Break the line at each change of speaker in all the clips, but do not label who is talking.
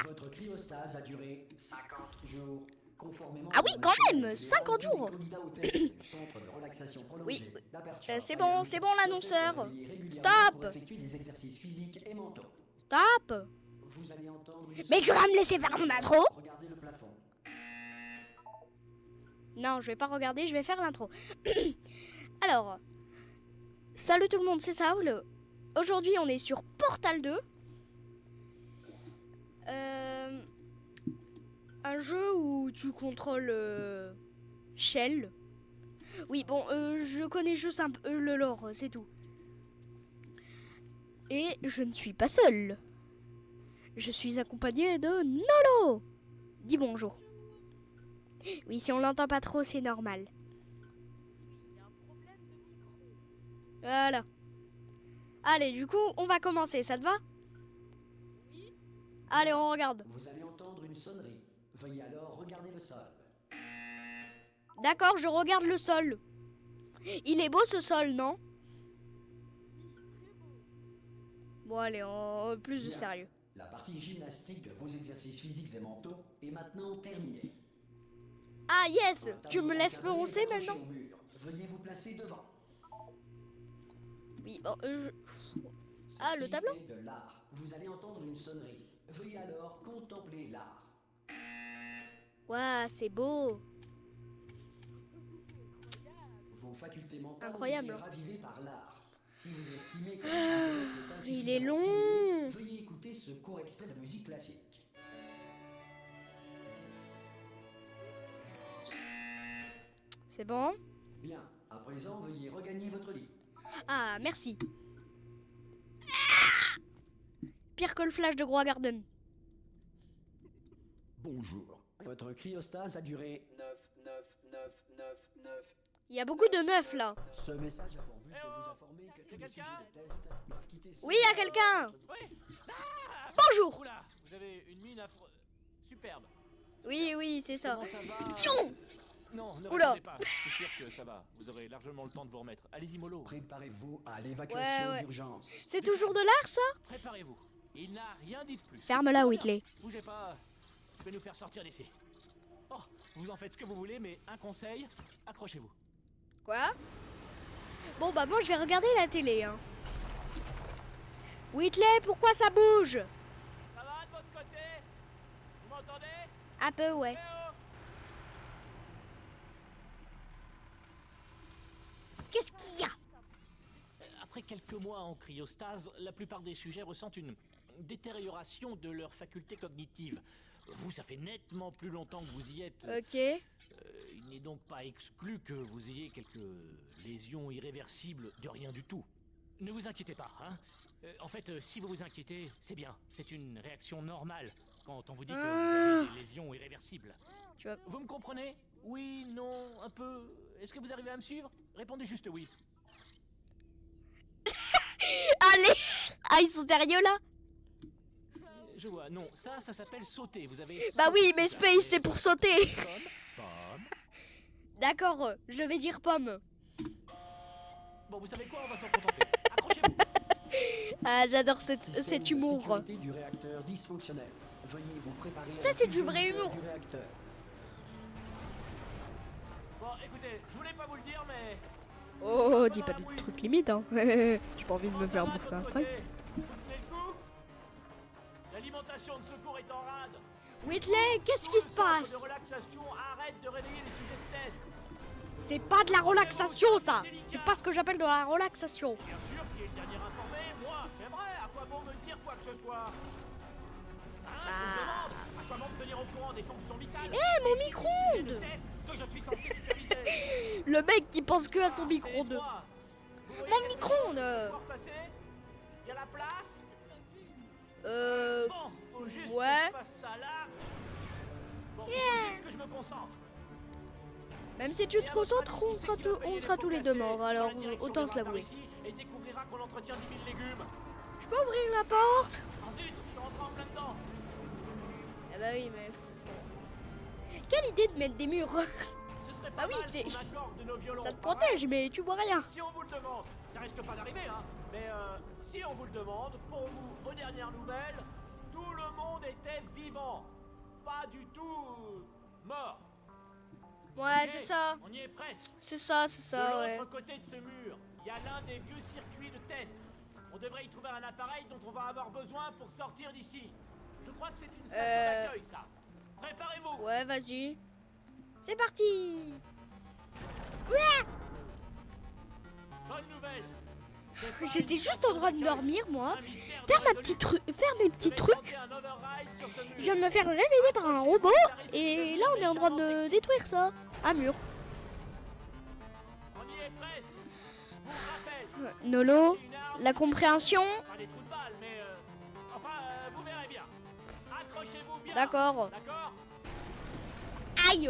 Votre cryostase a duré 50 jours. Conformément
Ah oui,
aux
quand
règles
même,
fédérales,
50
tous les
jours.
candidats au test du centre de relaxation prolongée
Oui,
d'Aperture
c'est
Hollywood
bon l'annonceur.
doivent être réveillés régulièrement pour
Stop.
effectuer des exercices physiques et mentaux.
Stop.
Vous allez entendre une
Mais tu vas me laisser faire mon intro?
Regardez le plafond.
Non, je vais pas regarder, je vais faire l'intro. Alors, salut tout le monde, c'est Saul. Aujourd'hui, on est sur Portal 2. Un jeu où tu contrôles Shell. Oui, bon, je connais juste un peu le lore, c'est tout. Et je ne suis pas seule. Je suis accompagnée de Nolo. Dis bonjour. Oui, si on l'entend pas trop, c'est normal. Voilà. Allez, du coup, on va commencer, ça te va?
Oui.
Allez, on regarde.
Vous allez entendre une sonnerie. Veuillez alors regarder le sol.
D'accord, je regarde le sol. Il est beau ce sol, non? Bon, allez, plus de
Bien.
sérieux.
La partie gymnastique de vos exercices physiques et mentaux est maintenant terminée.
Ah, yes.
Un
Tu me
tableau
laisses
encadré
prononcer
est accroché
maintenant?
au mur. Veuillez vous placer devant.
Oui, bon, Ah, le
Ceci
tableau?
est de l'art. Vous allez entendre une sonnerie. Veuillez alors contempler l'art.
Ouah, c'est beau.
Vos facultés mentales
Incroyable.
ont été ravivées par l'art. Si vous estimez que
Il est long.
veuillez écouter ce court extrait de musique classique.
C'est bon?
Bien, à présent, veuillez regagner votre lit.
Ah, merci. Ah, pire que le flash de Groix Garden.
Bonjour. Votre cryostase a duré 9.
Il y a beaucoup de neuf là.
Ce message a pour but de
Eh oh,
vous informer que tous les
quelqu'un
sujets de test doivent quitter...
Oui, il y a quelqu'un.
Oui.
Bonjour.
Oula, vous avez une mine superbe.
Oui, c'est ça.
Comment ça va?
Tchon.
Non, ne
Oula.
répondez pas. Je suis sûr que ça va. Vous aurez largement le temps de vous remettre. Allez-y, mollo.
Préparez-vous à l'évacuation
Ouais.
d'urgence.
C'est toujours de l'art ça?
Préparez-vous. Il n'a rien dit de plus.
Ferme-la, Whitley.
Bougez pas. Je vais nous faire sortir d'ici. Oh, vous en faites ce que vous voulez, mais un conseil, accrochez-vous.
Quoi? Bon bah moi je vais regarder la télé hein. Whitley, pourquoi ça bouge?
Ça va de votre côté? Vous m'entendez?
Un peu, ouais.
Eh oh!
Qu'est-ce qu'il y a?
Après quelques mois en cryostase, la plupart des sujets ressentent une détérioration de leurs facultés cognitives. Vous, ça fait nettement plus longtemps que vous y êtes.
Ok.
Il n'est donc pas exclu que vous ayez quelques lésions irréversibles de rien du tout. Ne vous inquiétez pas, hein. En fait, si vous vous inquiétez, c'est bien. C'est une réaction normale quand on vous dit que vous avez des lésions irréversibles.
Tu vois.
Vous me comprenez? Oui, non, un peu. Est-ce que vous arrivez à me suivre? Répondez juste oui.
Allez. Ah, ils sont sérieux là?
Je vois, non, ça s'appelle sauter. Vous avez.
Bah
sauté,
oui, mais
ça.
Space c'est pour sauter.
Pomme.
D'accord, je vais dire pomme.
Bon, vous savez quoi? On va s'en contenter. Accrochez-vous.
Ah, j'adore
Système
cet
de
humour.
sécurité du réacteur dysfonctionnel. Veuillez vous préparer
Ça,
à la
c'est du
fusion
vrai
nucléaire
humour.
du réacteur.
Bon, écoutez, je voulais pas vous le dire, mais.
Oh, dis pas de trucs limites hein. J'ai pas envie de me faire bouffer un steak.
Vous tenez le coup? L'alimentation de secours est en rade.
Whitley, qu'est-ce qui se
Le
passe?
centre de relaxation arrête de réveiller les sujets de test.
C'est pas de la relaxation ça. C'est pas ce que j'appelle de la relaxation.
Bien sûr, qui est le dernier informé? Moi, c'est vrai. À quoi bon me dire quoi que ce soit? Hein, je vous demande. À quoi bon me tenir au courant des fonctions vitales?
Eh, mon
des
micro-ondes!
sujets de test que je suis censé superviser.
Le mec qui pense que à son
Ah,
micro-ondes.
c'est étroit. Vous voyez
Mon
quelque
micro-ondes.
chose pour pouvoir passer? Il y a la place? Bon, faut juste
ouais.
que je fasse ça là. Bon, faut juste que je me concentre.
Même si tu te concentres, on sera tous les deux morts, alors autant se l'avouer.
Et découvrira qu'on entretient 10 000 légumes.
Je peux ouvrir la porte?
Ah zut, je suis rentré en plein dedans.
Ah bah oui, mais... Quelle idée de mettre des murs.
Ce serait
Bah
pas
oui,
mal
c'est-
qu'on accorde de nos violons,
Ça te
pareil.
protège, mais tu vois rien.
Si on vous le demande, ça risque pas d'arriver, hein. Mais si on vous le demande, pour vous, aux dernières nouvelles, tout le monde était vivant. Pas du tout mort.
Ouais,
Ok,
c'est ça.
On y est presque.
C'est ça,
De
ouais.
l'autre côté de ce mur, il y a l'un des vieux circuits de test. On devrait y trouver un appareil dont on va avoir besoin pour sortir d'ici. Je crois que c'est une station d'accueil, ça. Préparez-vous.
Ouais, vas-y. C'est parti. Ouais.
Bonne nouvelle. C'est pas
J'étais
une
juste en
station
train de
d'accueil.
dormir, moi.
Un mystère
Faire
non résolu.
faire mes petits
Je vais
trucs.
tenter un override sur ce mur.
Je viens de me faire réveiller par un robot. Et là, on est en train de détruire ça. Un mur.
On y est presque. Je vous rappelle,
Nolo,
c'est une arme,
la compréhension.
pas des trous de balles, mais vous verrez bien. Accrochez-vous bien.
D'accord.
D'accord.
Aïe.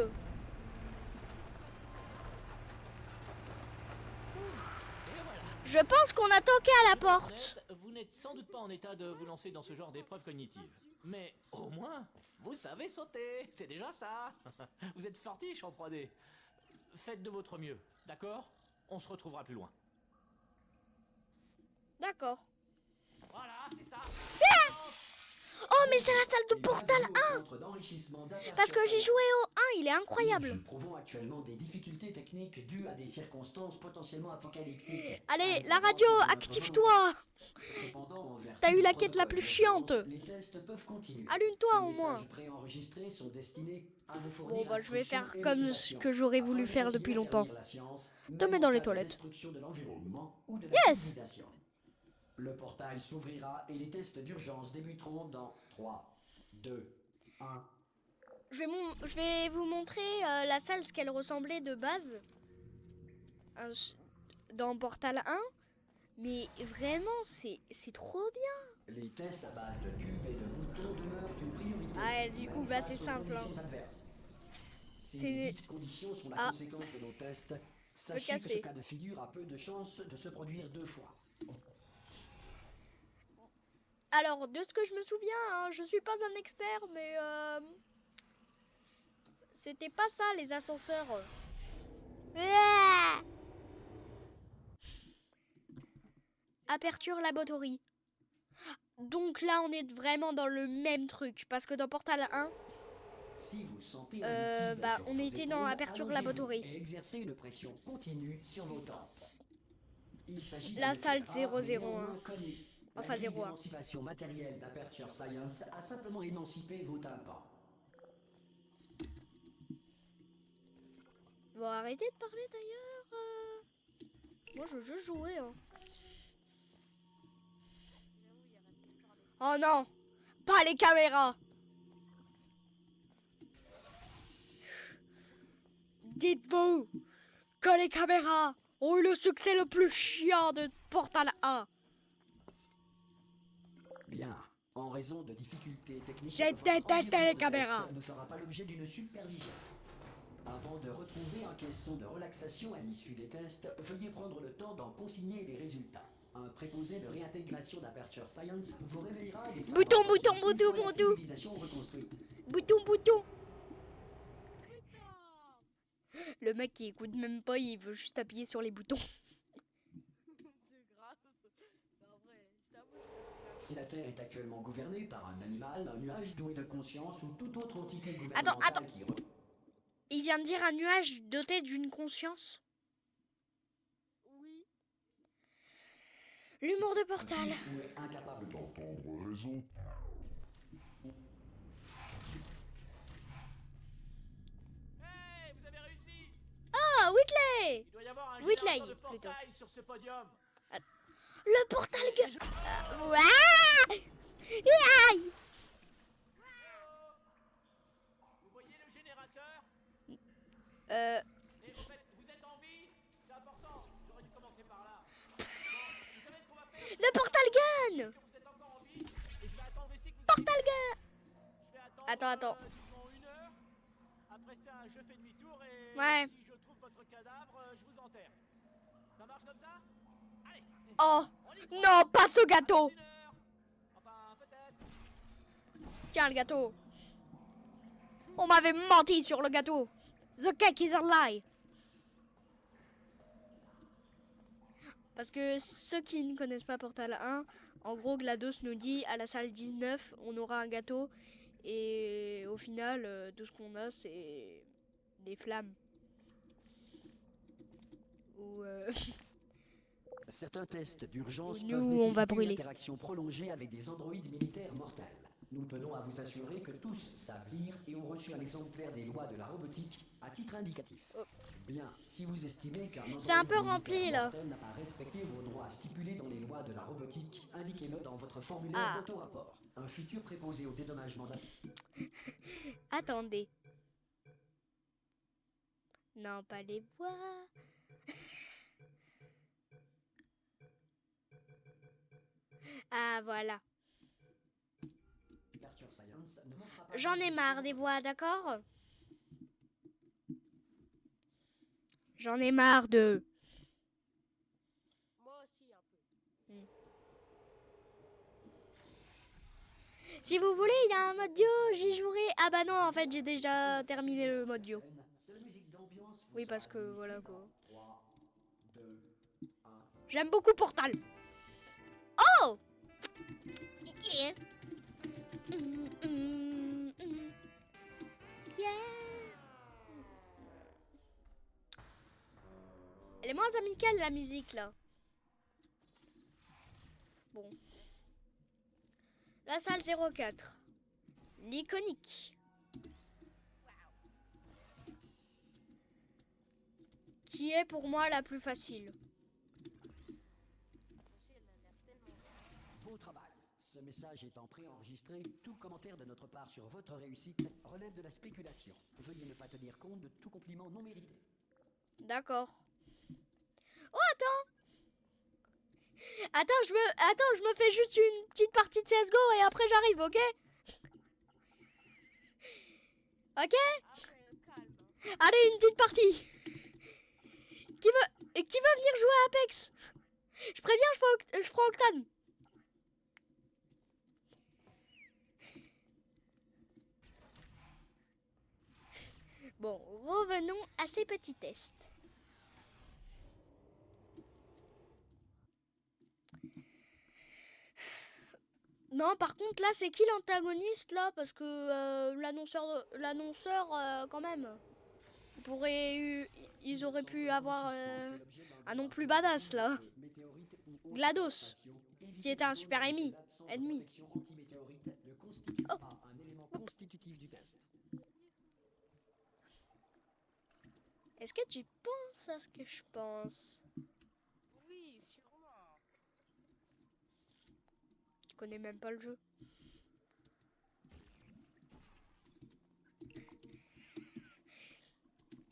Et voilà.
Je pense qu'on a toqué à la porte.
Vous n'êtes sans doute pas en état de vous lancer dans ce genre d'épreuve cognitive. Mais au moins, vous savez sauter. C'est déjà ça. Vous êtes fortiche en 3D. Faites de votre mieux, d'accord? On se retrouvera plus loin.
D'accord.
Voilà, c'est ça.
Oh, mais c'est la salle de Portal 1. Parce que j'ai joué au 1, il est
Nous
incroyable.
éprouvons actuellement des difficultés techniques dues à des circonstances potentiellement apocalyptiques.
Allez, la radio, active-toi.
Cependant, en vertu
T'as eu
du
la quête la
protocole
plus
de
chiante.
référence, Les tests peuvent continuer.
Allume-toi,
Ces
au moins.
messages préenregistrés sont destinés à vous fournir
Bon, bah, je vais
instructions
faire
et
comme ce
motivations,
que j'aurais voulu
afin de
faire
continuer
depuis
à
longtemps.
servir la science,
Te
même
mets
en
dans les
cas de
toilettes.
destruction de l'environnement ou de la
Yes.
civilisation. Le portail s'ouvrira et les tests d'urgence débuteront dans 3, 2, 1.
Je vais vous montrer la salle, ce qu'elle ressemblait de base dans Portal 1. Mais vraiment, c'est trop bien.
Les tests à base de cubes et de boutons demeurent une priorité.
Ah, du coup,
même
bah,
face
c'est
aux
simple, hein.
conditions adverses.
C'est-
Ces dites conditions sont la
Ah.
conséquence de nos tests. Sachez que
casser.
ce cas de figure a peu de chances de se produire 2 fois.
Alors, de ce que je me souviens, hein, je suis pas un expert, mais c'était pas ça, les ascenseurs. Ah. Aperture laboratory. Donc là, on est vraiment dans le même truc, parce que dans Portal 1,
Si vous sentez un liquide
bah,
sur
on
vos
était
épaules,
dans Aperture
allongez-vous
Laboratory.
et exercez une pression continue sur vos tempes. Il s'agit
La
d'un
salle
effet rare, mais
001.
néanmoins connu.
Enfin,
La grille
01.
d'émancipation matérielle d'Aperture Science a simplement émancipé vos tympans.
Bon, arrêtez de parler d'ailleurs. Moi, je veux juste jouer. Hein. Oh non, pas les caméras. Dites-vous que les caméras ont eu le succès le plus chiant de Portal 1.
Bien. En raison de difficultés techniques,
J'ai
votre
détesté
environnement
les
de
caméras.
test ne fera pas l'objet d'une supervision. Avant de retrouver un caisson de relaxation à l'issue des tests, veuillez prendre le temps d'en consigner les résultats. Un préposé de réintégration d'Aperture Science vous réveillera des
Bouton, bouton,
une
bouton,
fois la
bouton.
civilisation reconstruite.
Bouton, bouton. Le mec qui écoute même pas, il veut juste appuyer sur les boutons.
C'est grave. En vrai, je t'avoue,
Si la Terre est actuellement gouvernée par un animal, un nuage doué de conscience ou toute autre entité
Attends.
gouvernementale qui
Il vient de dire un nuage doté d'une conscience.
oui.
L'humour de Portal.
ou est incapable
D'entendre raison.
Hey, vous avez réussi.
Ah, Whitley.
Il doit y avoir un
Whitley,
générateur de
plutôt.
portail sur ce podium.
Le portal
Et je-
Aïe.
Vous voyez le générateur? Et vous êtes en vie? C'est important. J'aurais dû commencer par là. Bon, vous savez ce qu'on va faire?
Le portal gun.
Que vous êtes encore en vie. Et je vais attendre ici que vous...
Portal gun.
Je vais attendre...
Attends.
disons 1 heure. Après ça, je fais demi-tour et...
Ouais.
Si je trouve votre cadavre, je vous enterre. Ça marche comme ça? Allez.
Oh,
On y croit.
non, pas ce gâteau.
1 heure. Enfin, peut-être.
Tiens, le gâteau. On m'avait menti sur le gâteau. The cake is a lie. Parce que ceux qui ne connaissent pas Portal 1, En gros, GLaDOS nous dit à la salle 19, on aura un gâteau. Et au final, tout ce qu'on a, c'est des flammes. Ou
Certains tests d'urgence
Nous,
peuvent
on
nécessiter
va
une
brûler.
interaction prolongée avec des androïdes militaires mortels. Nous tenons à vous assurer que tous savent lire et ont reçu un exemplaire des lois de la robotique à titre indicatif. Bien, si vous estimez qu'un androïde
C'est un peu
militaire
rempli, là.
mortel n'a pas respecté vos droits stipulés dans les lois de la robotique, indiquez-le dans votre formulaire
Ah.
d'auto-rapport. Un futur préposé au dédommagement d'un...
attendez. Non, pas les voix. Ah, voilà.
Aperture Science ne manquera pas
J'en ai
de-
marre des voix, d'accord? J'en ai marre de...
Moi aussi, un peu.
Si vous voulez, il y a un mode duo, j'y jouerai. Ah bah non, en fait, j'ai déjà terminé le mode duo.
De la musique d'ambiance vous
Oui, parce
sera
que voilà,
administrée
quoi.
dans 3, 2, 1...
J'aime beaucoup Portal. Oh yeah. Yeah. Elle est moins amicale, la musique, là. Bon. La salle 04. L'iconique. Qui est pour moi la plus facile.
Aussi, elle a l'air tellement...
Beau travail. Ce message étant préenregistré, tout commentaire de notre part sur votre réussite relève de la spéculation. Veuillez ne pas tenir compte de tout compliment non mérité.
D'accord. Oh, attends. Attends, je me fais juste une petite partie de CSGO et après j'arrive, ok? Ok?
Après, calme.
Allez, une petite partie. Qui veut venir jouer à Apex? Je préviens, je prends Octane. Bon, revenons à ces petits tests. Non, par contre, là, c'est qui l'antagoniste, là? Parce que l'annonceur, quand même, ils auraient pu avoir un nom plus badass, là. GLaDOS, qui était un super ennemi. Oh.
Un élément constitutif du test.
Est-ce que tu penses à ce que je pense?
Oui, sûrement.
Je connais même pas le jeu.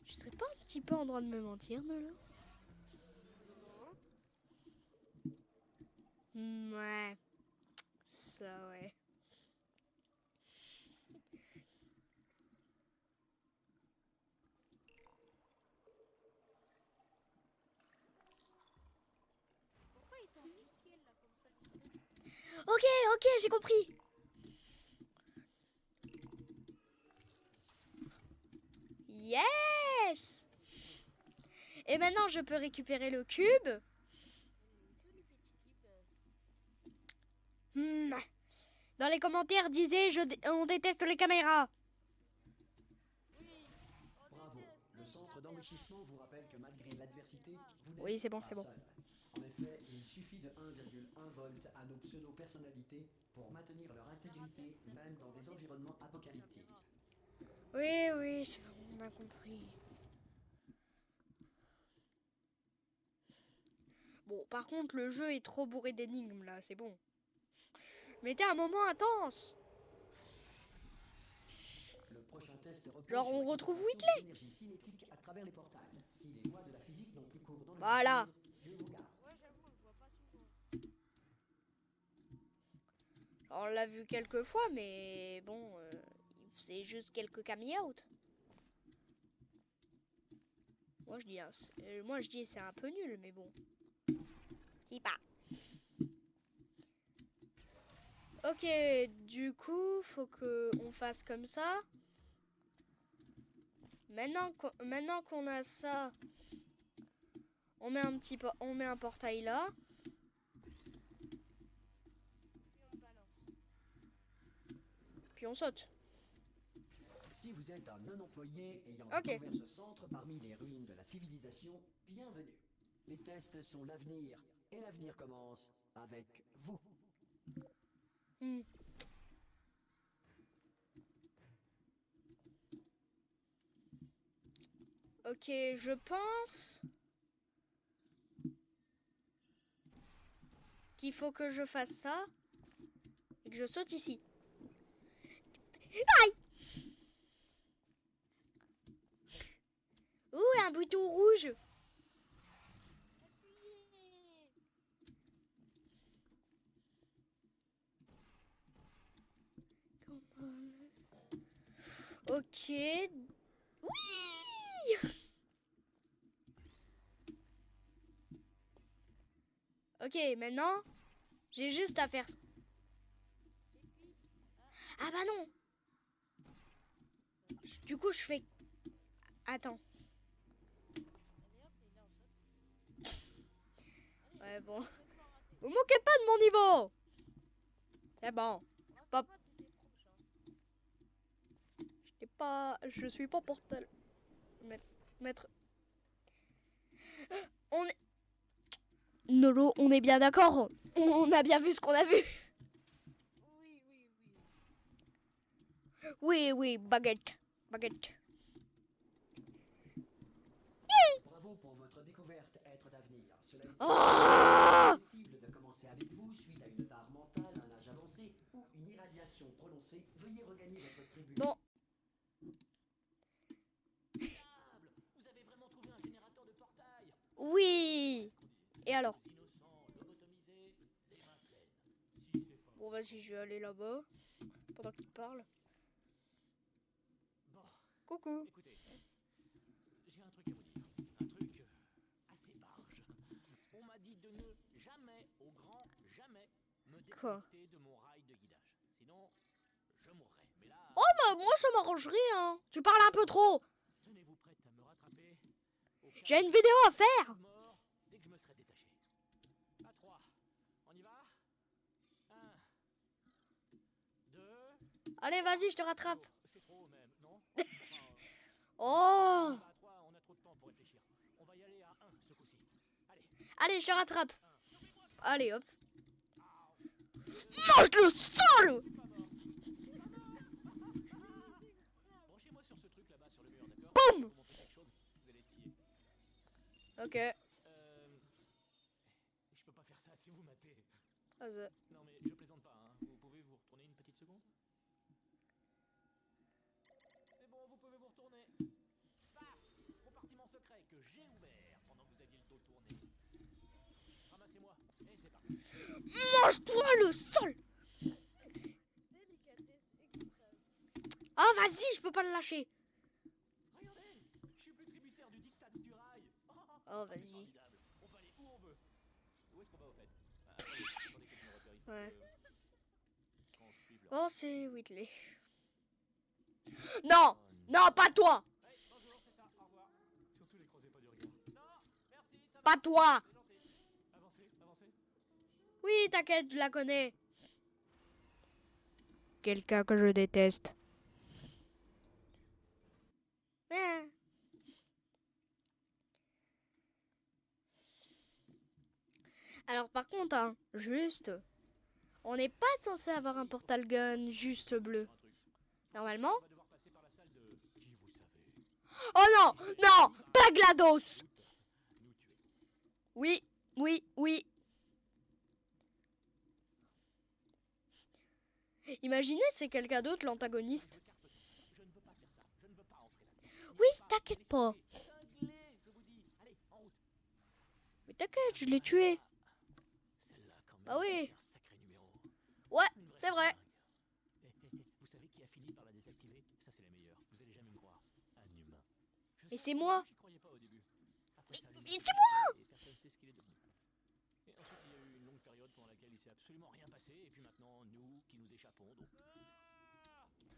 Je serais pas un petit peu en droit de me mentir, Nolo? Ouais. Ça, ouais.
Pourquoi il tombe du ciel, là, comme ça?
Ok, j'ai compris. Yes! Et maintenant, je peux récupérer le cube.
Une jolie petite cube.
Dans les commentaires, disait on déteste les caméras.
Oui. On
Bravo.
déteste
Le
les
centre
caméras.
d'enrichissement vous rappelle que malgré l'adversité, vous n'êtes
Oui, c'est bon,
pas
c'est bon.
seul. En effet, il suffit de 1,1 volt à nos pseudo-personnalités pour maintenir leur intégrité, même dans des environnements apocalyptiques.
Oui, c'est bon, on a compris. Bon, par contre, le jeu est trop bourré d'énigmes, là, c'est bon. Mettez un moment intense.
Le prochain test repose
Genre,
sur
on
la
retrouve
concentration
Whitley.
d'énergie cinétique à travers les portails. Si les lois de la physique n'ont plus cours dans le
Voilà.
futur, Dieu vous garde.
Ouais, j'avoue, on le voit pas souvent.
On l'a vu quelques fois, mais bon, c'est juste quelques caméos. Moi, je dis c'est un peu nul, mais bon. Si pas. Ok, du coup, faut que on fasse comme ça. Maintenant qu'on a ça, on met un portail là. Puis on saute.
Si vous êtes un non-employé ayant
Ok.
découvert ce centre parmi les ruines de la civilisation, bienvenue. Les tests sont l'avenir, et l'avenir commence avec vous.
Hmm. Ok, je pense qu'il faut que je fasse ça et que je saute ici. Aïe! Ouh, un bouton rouge. Ok. Oui! Ok, maintenant, j'ai juste à faire... Ah bah non! Du coup, je fais... Attends. Ouais, bon. Vous moquez pas de mon niveau! C'est bon. Pas... Je suis pas portel. Maître... On est... Nolo, on est bien d'accord. On a bien vu ce qu'on a vu.
Oui, oui, oui.
Oui, oui, baguette. Baguette.
Bravo pour votre découverte, être d'avenir. Cela est
Ah!
possible de commencer avec vous suite à une tare mentale, un âge avancé ou une irradiation prononcée. Veuillez regagner votre tribu.
Bon,
Vous avez vraiment trouvé un générateur de portail.
oui. Et alors?
Les innocents, lobotomisés, les mains pleines. Si c'est pas...
Bon, vas-y, je vais aller là-bas. Pendant qu'il parle.
Bon,
Coucou.
écoutez, j'ai un truc à vous dire. Un truc assez barge. On m'a dit de ne jamais, au grand jamais, me
Quoi?
déconnecter de mon rail de guidage. Sinon, je mourrais. Mais là,
Oh, bah, moi, ça m'arrangerait, hein. Tu parles un peu trop.
tenez-vous prête à me rattraper. Au cas
J'ai
où
une vidéo à
je
faire.
serais mort dès que je me serais détaché. À 3. On y va 1, 2...
Allez, vas-y, je te rattrape.
C'est trop même, non Enfin,
Oh.
on va à 3, on a trop de temps pour réfléchir. On va y aller à 1 ce coup-ci. Allez,
Allez, je te rattrape. Allez, hop. Mange le sol.
pas mort. Branchez-moi sur ce truc là-bas sur le mur, d'accord
Boum.
Je vais vous montrer quelque chose, vous allez être sciés.
Ok.
Je peux pas faire ça si vous matez.
Vas-y.
Non mais je plaisante pas, hein. Vous pouvez vous retourner une petite seconde C'est bon, vous pouvez vous retourner. Paf Compartiment secret que j'ai ouvert pendant que vous aviez le dos tourné. Ramassez-moi, et c'est parti.
Mange-toi le sol.
Délicatesse extrême.
Ah, vas-y, je peux pas le lâcher.
Regardez, je suis plus tributaire du diktat du rail.
Oh,
C'est
vas-y.
formidable. On peut aller où on veut. Où est-ce qu'on va au fait Attendez que je me repère, il faut
Ouais.
qu'on suive leur...
Oh, c'est Whitley. Non, non, pas toi.
Hey, bonjour, c'est ça, au revoir. Surtout les croisez pas du regard. Non, merci, ça va.
Pas toi.
C'est gentil. Avancez, avancez.
Oui, t'inquiète, je la connais. Quelqu'un que je déteste. Eh. Alors par contre, hein, juste, on n'est pas censé avoir un portal gun juste bleu.
Un truc.
Normalement.
On va devoir passer par la salle de... Qui vous savez
Oh non, non, pas GLaDOS.
nous tuer.
Oui, oui, oui. Imaginez c'est quelqu'un d'autre l'antagoniste.
Je ne veux pas faire ça. Je ne veux pas entrer là-dedans.
Oui, t'inquiète pas.
Cinglé, je vous dis. Allez, en route.
Mais t'inquiète, je l'ai tué.
Celle-là, quand même.
Ah oui.
c'est un sacré numéro.
Ouais,
Une vraie
c'est vrai.
dingue. Vous savez qui a fini par la désactiver? Ça, c'est la meilleure. Vous allez jamais me croire. Un humain. Je
Et
sais,
c'est moi.
J'y croyais pas au début. Après, ça allumait.
Mais c'est moi.
Et personne sait ce qu'il est devenu. Et ensuite, il y a eu une longue période pendant laquelle il s'est absolument rien passé. Et puis maintenant, nous qui nous échappons.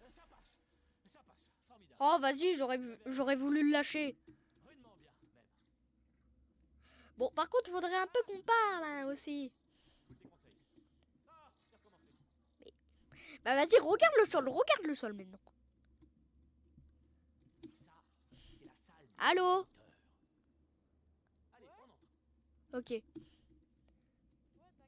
Donc... ça passe. Ça passe. Formidable.
Oh vas-y, j'aurais voulu le lâcher.
Rudement bien, même.
Bon, par contre, faudrait un peu qu'on parle hein, aussi.
Écoute les conseils. Ah, c'est recommencé.
Bah vas-y, regarde le sol maintenant.
Ça, c'est la salle des
Allô?
visiteurs. Allez, on entre.
Ok.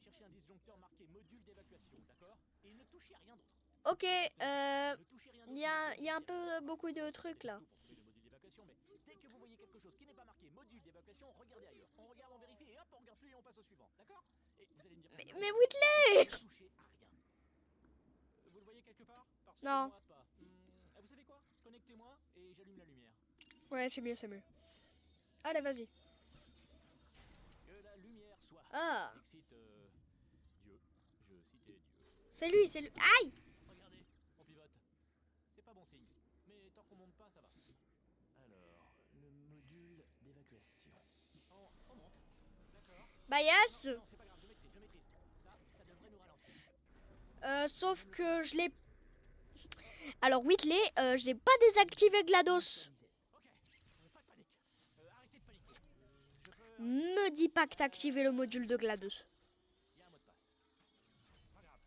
Cherchez un disjoncteur marqué module d'évacuation, d'accord? Et ne touchez à rien d'autre.
Ok,
Ne touchez rien d'autre.
il y a un peu beaucoup de trucs là.
Pour trouver le module d'évacuation, mais dès que vous voyez quelque chose qui n'est pas marqué module d'évacuation, regardez ailleurs. On regarde, on vérifie et hop, on regarde plus et on passe au suivant, d'accord? Et vous allez me dire.
Mais Whitley!
Ne touchez à rien. Vous le voyez quelque part? Parce que
Non.
moi, pas. Vous savez quoi? Connectez-moi et j'allume la lumière.
Ouais, c'est mieux, c'est mieux. Allez, vas-y.
Que la lumière soit.
Ah,
Excite Dieu. Je citais Dieu.
c'est lui, c'est lui. Aïe!
Regardez, on pivote. C'est pas bon signe. Mais tant qu'on monte pas, ça va. Alors, le module d'évacuation. On monte. D'accord.
Bah yes!
Non, c'est pas grave, je maîtrise. Ça devrait nous ralentir.
Sauf que je l'ai... Alors Whitley, j'ai pas désactivé GLaDOS.
Ok, pas de panique. Arrêtez de paniquer. Je peux...
Me dis pas que t'as activé le module de GLaDOS.
Il y a un mot de passe. Pas grave.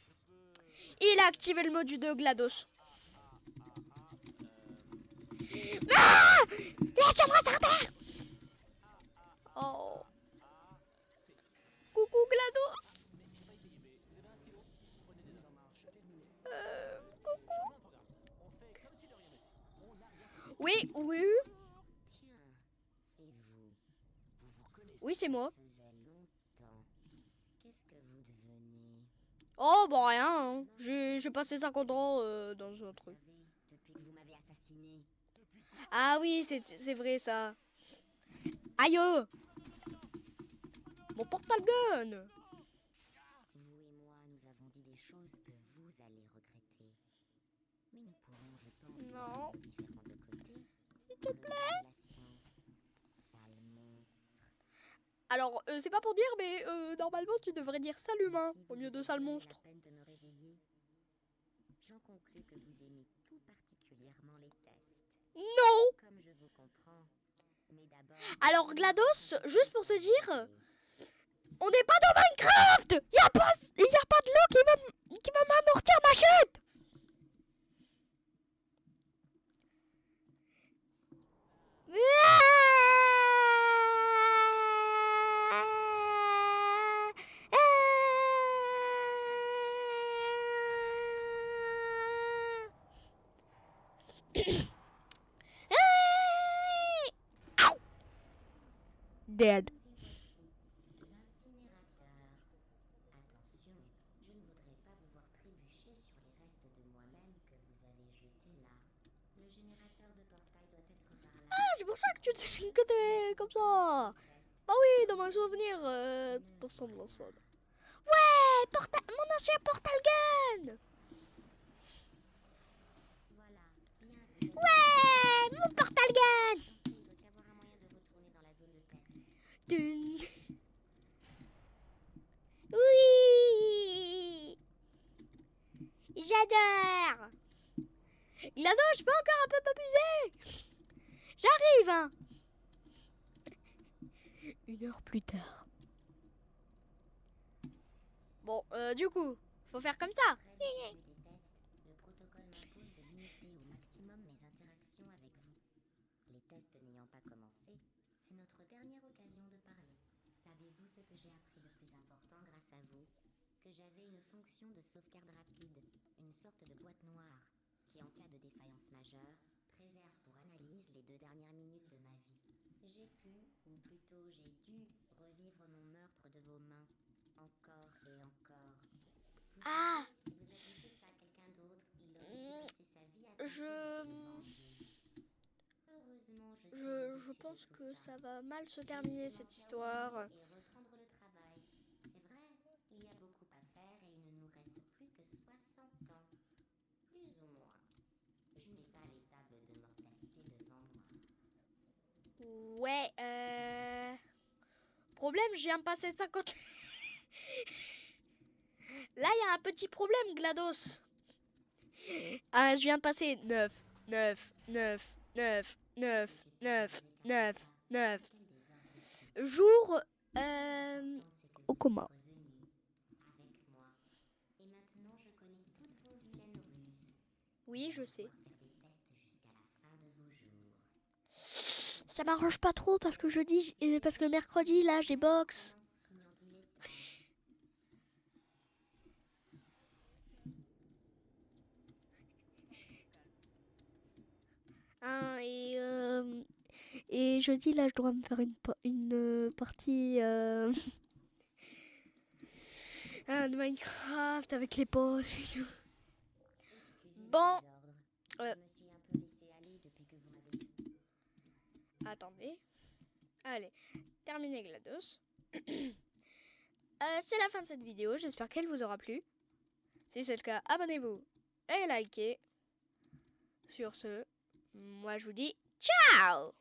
Je peux...
Il a activé le module de GLaDOS. Ah! Laissez-moi sortir! Oh. Coucou GLaDOS. Coucou. Oui, oui.
Tiens, c'est vous.
Vous vous connaissez.
Oui, c'est moi.
Faisait longtemps. Qu'est-ce que vous devenez?
Oh, bon, rien. Hein. J'ai passé 50 ans dans un
Vous
truc.
savez, depuis que vous m'avez assassiné.
Ah oui, c'est vrai ça. Aïe! Mon portal gun!
Vous et moi, nous avons dit des choses que vous allez regretter. Mais nous pourrons, je pense,
Non.
être différents de côté.
S'il te plaît.
La science. Sale monstre.
Alors, c'est pas pour dire, mais normalement, tu devrais dire sale humain
Si
au
vous
lieu de
avez
sale
donné
monstre.
la peine de me réveiller, j'en conclus que vous aimez tout particulièrement les tests.
Non!
Comme je vous comprends. Mais d'abord...
Alors, GLaDOS, juste pour te dire, on n'est pas dans Minecraft! Y a pas de l'eau qui va m'amortir ma chute! Dead.
L'incinérateur. Attention, je ne voudrais pas vous voir trébucher sur les restes de moi-même que vous avez jetés là. Le générateur de portail doit être par là.
Ah, c'est pour ça que que t'es comme ça. Bah oui, dans mon souvenir, ça ressemble à ça. Ouais, mon ancien portal gun.
Voilà, bien vu.
Ouais, mon portal gun.
Il doit y avoir un moyen de retourner dans la zone de test.
Dun. Oui, j'adore. GLaDOS, je peux encore un peu m'amuser. J'arrive, hein. 1 heure plus tard. Bon, du coup, faut faire comme ça.
Après le début des tests, le protocole m'impose de limiter au maximum mes interactions avec vous. Les tests n'ayant pas commencé, c'est notre dernière occasion de parler. Savez-vous ce que j'ai appris de plus important grâce à vous? Que j'avais une fonction de sauvegarde rapide, une sorte de boîte noire, qui en cas de défaillance majeure, préserve pour analyse les 2 dernières minutes de ma vie. J'ai pu, ou plutôt j'ai dû, revivre mon meurtre de vos mains, encore et encore. Vous
Ah.
savez, si vous aviez fait ça à quelqu'un d'autre, il aurait dû passer sa vie à tenter
Je-
de se venger. Heureusement, je suis
Je
au-dessus de
pense
tout
que
ça.
ça va mal se terminer cette histoire.
Et reprendre le travail. C'est vrai, il y a beaucoup à faire et il ne nous reste plus que 60 ans. Plus ou moins. Je n'ai pas les tables de mortalité devant moi.
Ouais, problème, je viens de passer de 50. Là, il y a un petit problème, GLaDOS. Ah, je viens de passer 9, 9, 9, 9, 9, 9, 9, 9 jours au coma.
Revenu avec moi. Et maintenant, je connais toutes vos
Oui, je sais.
Faire des tests jusqu'à la fin de vos jours.
Ça m'arrange pas trop parce que parce que mercredi, là, j'ai boxe.
Signant dilettant.
Hein, et jeudi, là, je dois me faire une partie de Minecraft avec les potes et tout.
Excusez
Bon,
les ordres. Je me suis un peu laissé aller depuis que vous m'avez dit.
attendez. Allez, terminé GLaDOS. C'est la fin de cette vidéo, j'espère qu'elle vous aura plu. Si c'est le cas, abonnez-vous et likez. Sur ce, moi je vous dis ciao!